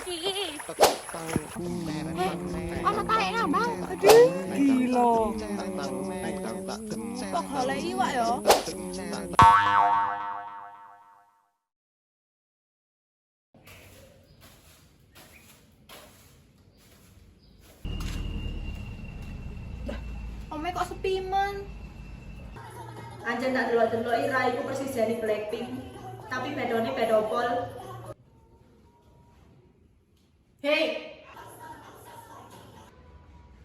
kaki. Ana taek ngambang. Aduh, gila. Kok golek iwak ya? Ome kok sepi men? Anjen tak delok-delok Ira iku persis jane Blackpink, tapi bedone beda pol. Hei.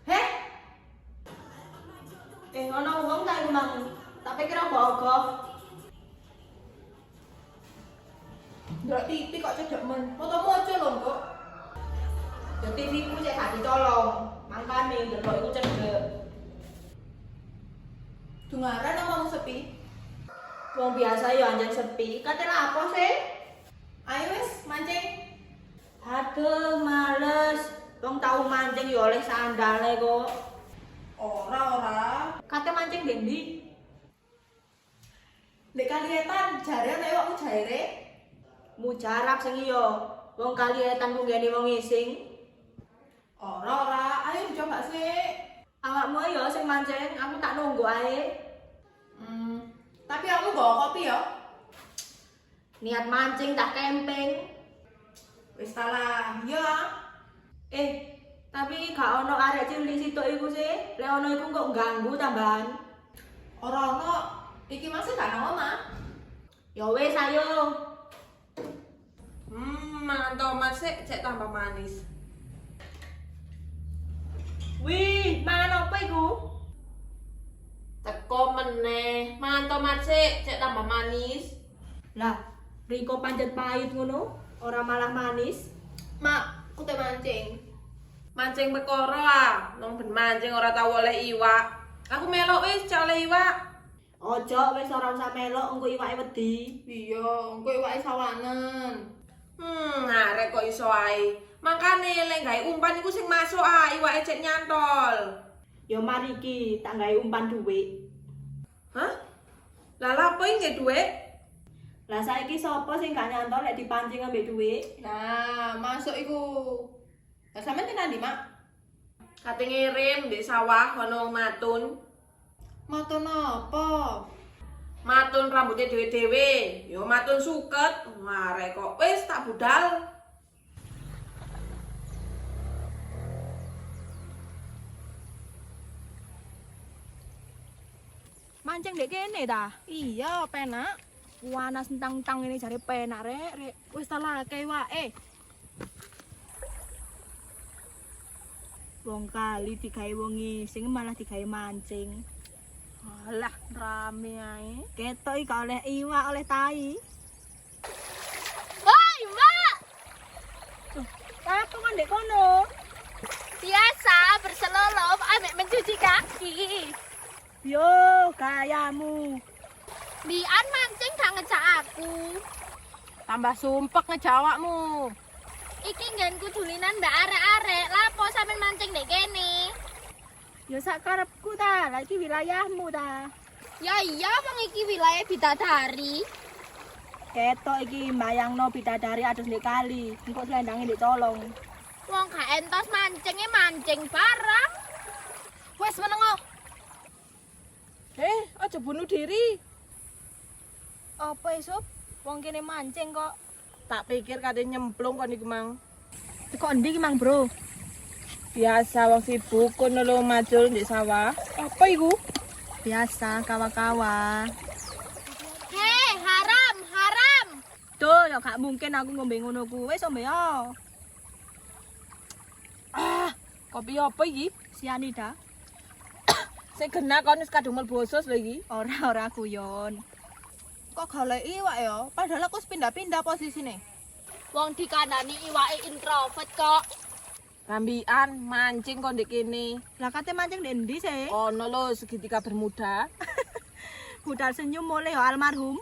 Heh. Ono wong tak emang, tak pikir ogah-ogah. Ndelok TV kok cedek men. Fotomu aja lho, Kok. Yo TV ku cek gak dicolong, mangkane delok iku cedek. Dengaran omong sepi. Wong biasa yo anjen sepi, kate apa sih? Ayo wis mancing. Aduh, males. Wong tau mancing yo oleh sandale kok. Ora. Kate mancing ngendi? Lek kalietan jare ana iwakmu jare. Mujarab sing iya. Wong kalietan ku ngene wong ising. Ora. Ayo dicoba sih. Awakmu ya sing mancing, aku tak nunggu ae. Tapi kamu bawa kopi ya? Niat mancing tak camping. Wis salah. Ya. Tapi gak ono arek cilik sitok iku sih. Lek ono iku kok ganggu tambahan. Ora ono. Iki masih gak nang omah. Ya wis ayo. Mangan tomat sik cek tambah manis. Wih, mangan apa iku? Teko meneh, mangan tomat sik cek tambah manis. Lah, Riko pancet pahit ngono, ora malah manis. Mak, aku teh mancing. Mancing perkara ah, nang ben mancing ora tau oleh iwak. Aku melok wis cek oleh iwak. Ojo wis ora usah melok engko iwake wedi. Iya, engko iwake sawanen. Arek kok iso ae. Makane lek gawe umpan iku sing masuk ah, iwake cek nyantol. Ya mari iki tak gawe umpan dhuwit. Hah? Lah lha apa iki dhuwit? Lah saiki sapa sing gak nyantol lek dipancing ambek dhuwit? Nah, masuk iku. Lah sampean tenan ndi, Mak? Kate ngirim di sawah ono matun. Maton apa? Matun rambutnya dhewe-dhewe. Yo matun suket. Arek kok wis tak budal. Mancing dek kene ta? Iya, penak. Panas tentang ini jare penak rek. Wis ta lah iwake. Wong kali digawe wong ngising malah digawe mancing. Alah, rame ae. Ketok iki oleh iwak oleh tai. Woi, Mbak. Apa kan ndek kono? Biasa berselolob ambek mencuci kaki. Yo, gayamu. Bian mancing gak ngejak aku. Tambah sumpek ngejawabmu. Iki nggenku dulinan mbak arek-arek. Lapo sampean mancing dek kene? Ya sak karepku ta, lah iki wilayahmu ta. Ya iya, wong iki wilayah bidadari. Ketok iki mbayangno bidadari adus ndek kali, engko slendange ndek colong. Wong gak entos mancingnya mancing barang. Wes menengo. Aja bunuh diri. Apa esuk? Wong kene mancing kok. Tak pikir kate nyemplung kon iku mang. Kok endi iki Mang Bro? Biasa wong sibuk kono lho macul di sawah. Apa iku? Biasa kawa-kawa. Hei, haram. Duh, ya gak mungkin aku ngombe ngono kuwi wis ombe yo. Kopi apa iki? Sianida. Sing genah kon wis kadung mlebu usus lho iki. Ora guyon. Kok golek iwak ya? Padahal aku pindah-pindah posisine. Wong dikandani iwake introvert kok. Rambian mancing kon ndek kene. Lah kate mancing ndek endi sih? Ono lho segitiga bermuda. Budal senyum mulai ya almarhum.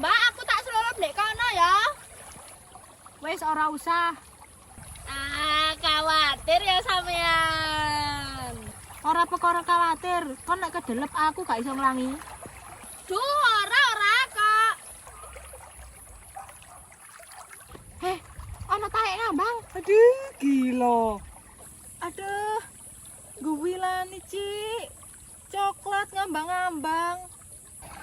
Mbak, aku tak selulup ndek kono ya. Wis ora usah. Khawatir ya sampean. Ora perkara khawatir, kon nek kedelep aku gak iso nglangi. Duh, ora kok. Ana taek ngambang. Aduh, gila. Aduh. Guwilan Ci. Coklat ngambang-ngambang.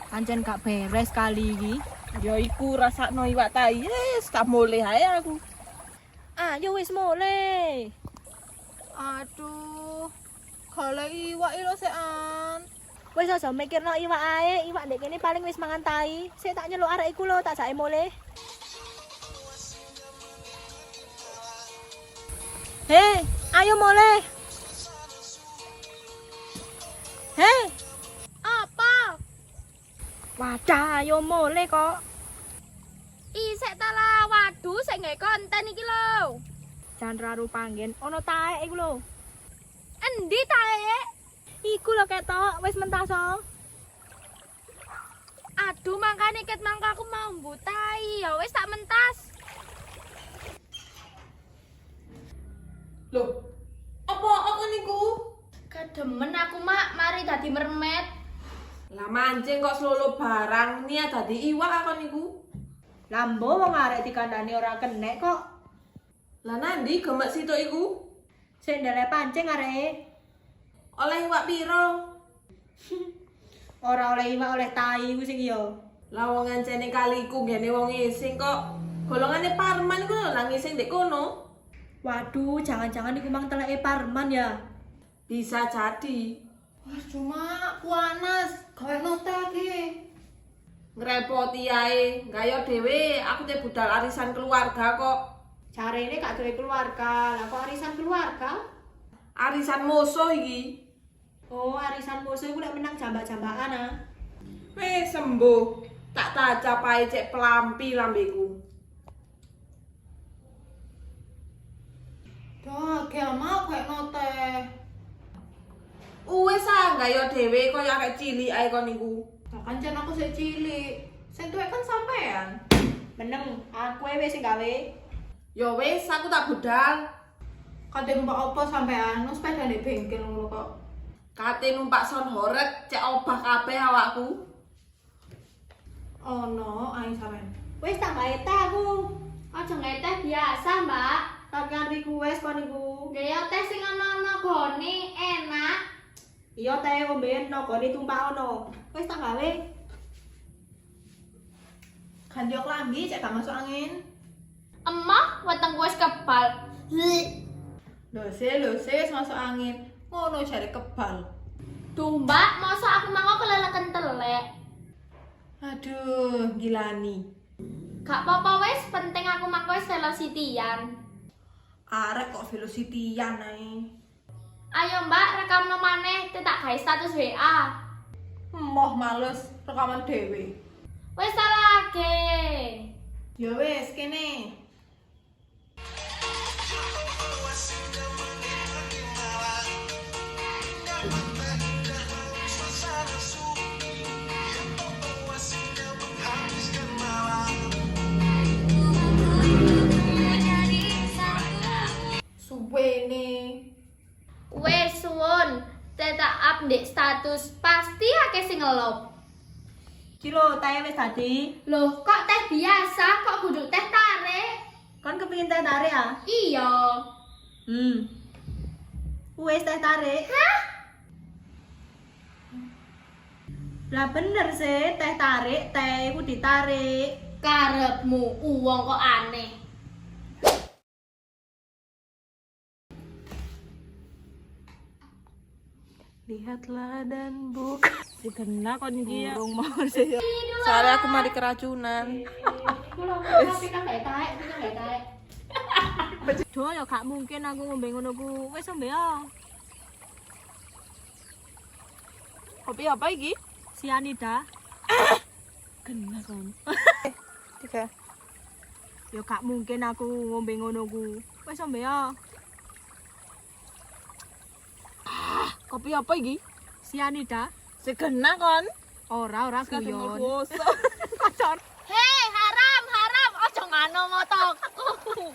Pancen gak beres kali iki. Ya iku rasakno iwak tai. Yes, gak boleh ae aku. Ayo wis mulai. Aduh. Golek iwak lho sekan. Wis aja mikirno iwak ae, iwak ndek kene paling wis mangan tai. Sik tak nyeluk arek iku lho, tak jake mulai. Hei, ayo mulai. Hei. Apa? Wadah, ayo mulai kok. Isek ta lah, waduh sik nggae konten iki lho. Jan raru panggen, ono taek iku lho. Endi taek? Iku lho ketok, wis mentaso. Aduh, mangkane ket mangka aku mau mbutai, ya wis tak mentas. Loh, apa niku? Kedemen aku mak, mari dadi mermet. Lah mancing kok selolo barang niat dadi iwak aku niku. Lambo wong arek dikandani ora kenek kok. Lah nandi gemek situ iku? Sik ndelek pancing areke. Oleh iwak piro? Ora oleh iwak oleh tai ku sing yo. Lah wong ngancene kaliku ngene wong ngising kok. Golongane Parman iku lho lah ngising ndek kono. Waduh, jangan-jangan iku mang teleke Parman ya. Bisa jadi. Wah, cuma panas. Gawe note iki. Ngrepoti ae, gayo dhewe aku teh budal arisan keluarga kok. Carane gak duwe keluarga. Lah kok arisan keluarga? Arisan musuh iki. Oh, arisan musuh iku lek menang jambak-jambakan ah. Wis sembuh. Tak tacap ae cek pelampi lambeku. Dah, mau gawe note. Wis ah gayo dhewe koyo arek cilik ae kon niku. Lah kancen aku sik cilik. Sing tuwek kan sampean. Meneng, aku wis sing gawe. Ya wis aku tak budal. Kate numpak apa sampean? Nang sepeda ndek bengkel ngono kok. Kate numpak son horeg cek obah kabeh awakku. Ono ae sampean. Wis tak gawe teh aku. Aja nggae teh biasa, Mbak. Kakean request kon niku. Gaya teh sing ana gone enak. Iya teh omben nogone tumpak ono. Wis tak gawe. Ganti yo klambi cek gak masuk angin. Emah, wetengku wis kebal. Lho wis masuk angin. Ngono jare kebal. Duh, Mbak, masa aku mangko keleleken telek. Aduh, gilani. Gak apa-apa wis, penting aku mangko wis velocity-an. Arek kok velocity-an ae. Ayo Mbak, rekamno maneh, tak gawe status WA. Emoh males rekaman dhewe. Wis salahke. Ya wis kene. Suwene. Wis suwun, tak update status pasti akeh sing ngelop. Iki lho teh wis dadi. Loh, kok teh biasa, kok kudu teh tarik? Kon kepengin teh tarik ah? Iya. Wis teh tarik. Hah? Lah bener sih, teh tarik, teh iku ditarik. Karepmu uwong kok aneh. Lihatlah dan buka. Dikena kon iki ya. Burung mau sih. Soalnya aku mari keracunan. Iku lho, kopi kan gak taek, iki gak taek. Duh ya gak mungkin aku ngombe ngono ku. Wis ombe ya. Kopi apa iki? Sianida. Kena kon. Tiga. Ya gak mungkin aku ngombe ngono ku. Wis ombe ya. Kopi apa iki? Sianida. Segena kon. Ora guyon. Pacar. Hei, haram, ojo ngano motoku.